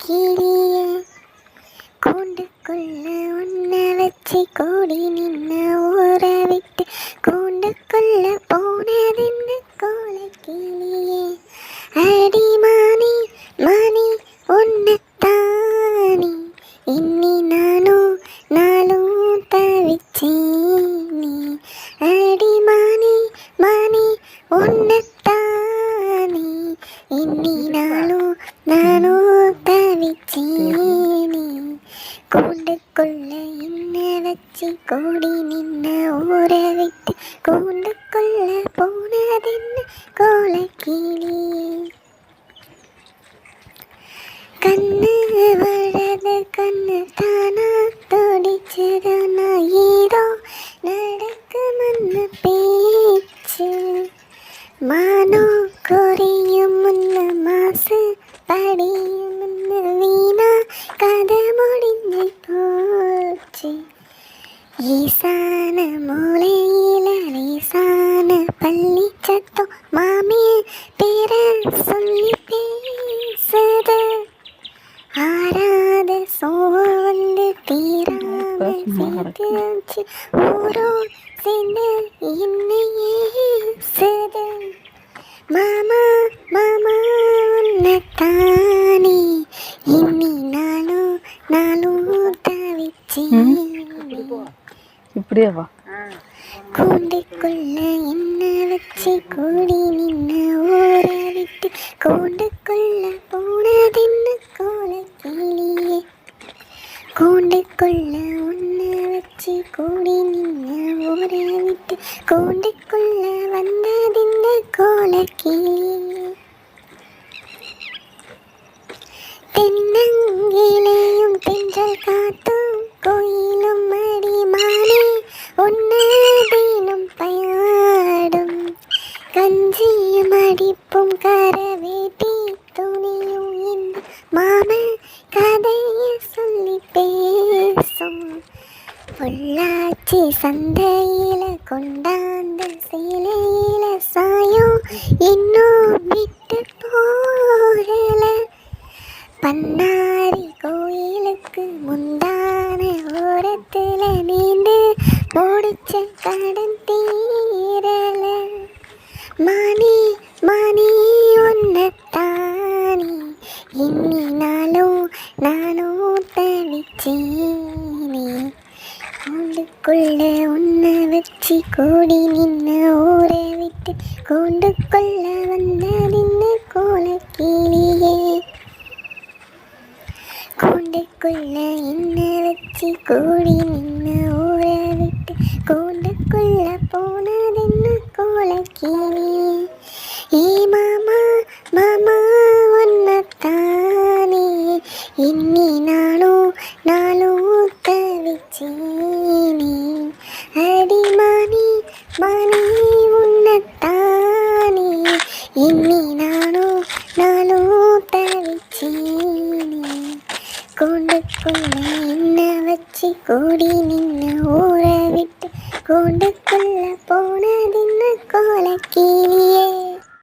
கோலக்கிளியே கூண்டுக்குள்ள உன்னை வச்சு கோடி நின்ன ஊரை விட்டு கூண்டுக்குள்ள போனதென்ன கோலக்கிளியே அடிமானி மணி உன்னைத்தானி இன்னி நானும் தவிச்சேனி அடிமானி மணி உன்னைத்தானி இன்னி நானும் தவிச்சேனி கூண்டுக்குள்ள என்ன வச்சு கோடி நின்ன ஊரை விட்டு கூண்டுக்குள்ள போனதென்ன கோலக்கிளியே கண்ணு வளது கண்ணு தானா துடிச்சதானா ஏதோ நடக்குமன்னு பேச்சு மானோ குறையும் முன்ன மாசு படியும் முன்ன வீணா கதை முடிஞ்சு போச்சு ஈசான மூலையில லேசான பள்ளி சத்தம் மாமே பேர சொல்லி பேசுது ஆராத சோகம் வந்து தீராம சேர்த்து ஊரோ சேர்ந்து என்னையே சேது மாமா மாமா உன்னைத்தானே இன்னி நானும் தவிச்சேன் இப்படியேவா கூண்டுக்குள்ள என்ன வச்சு கூடி நின்ன ஊரை விட்டு கூண்டுக்குள்ள போனதென்ன கோலக்கிளியே கூண்டுக்குள்ள உன்னை வச்சு கூடி நின்ன ஊரை விட்டு கூண்டுக்குள்ள வந்ததென்ன கோலக்கிளியே தென்னங்கிளையும் தென்றல் காத்தும் கோயிலும் அடிமானே உன்னதீனும் பயாடும் கஞ்சியும் அடிப்பும் கரவேட்டி துணியும் இந்த மாம கதையை சொல்லி பேசும் பொள்ளாச்சி சந்தையில கொண்டாந்த சேலையில சாயம் இன்னும் விட்டு போகல பண்ணாரி கோயிலுக்கு முந்தான ஓரத்துல நீண்டு முடிச்ச கடன் தீரல மணி உன்னைத்தானே இன்னி நானும் தவிச்சேனே கூண்டுக்குள்ள உன்னை வச்சு கோடி நின்ன ஊரை விட்டு கூண்டுக்குள்ள வந்ததின்ன கோலக்கிளியே கூண்டுக்குள்ள என்ன வச்சு கூடி நின்ன ஊரை விட்டு கூண்டுக்குள்ள போனதென்ன கோலக்கிளியே ஏ மாமா உன்னைத்தானே இன்னி நானும் தவிச்சேனே அடிமானி உன்னைத்தானே இன்னி நானும் தவிச்சேனே கூண்டுக்குள்ள என்ன வச்சு கூடி நின்ன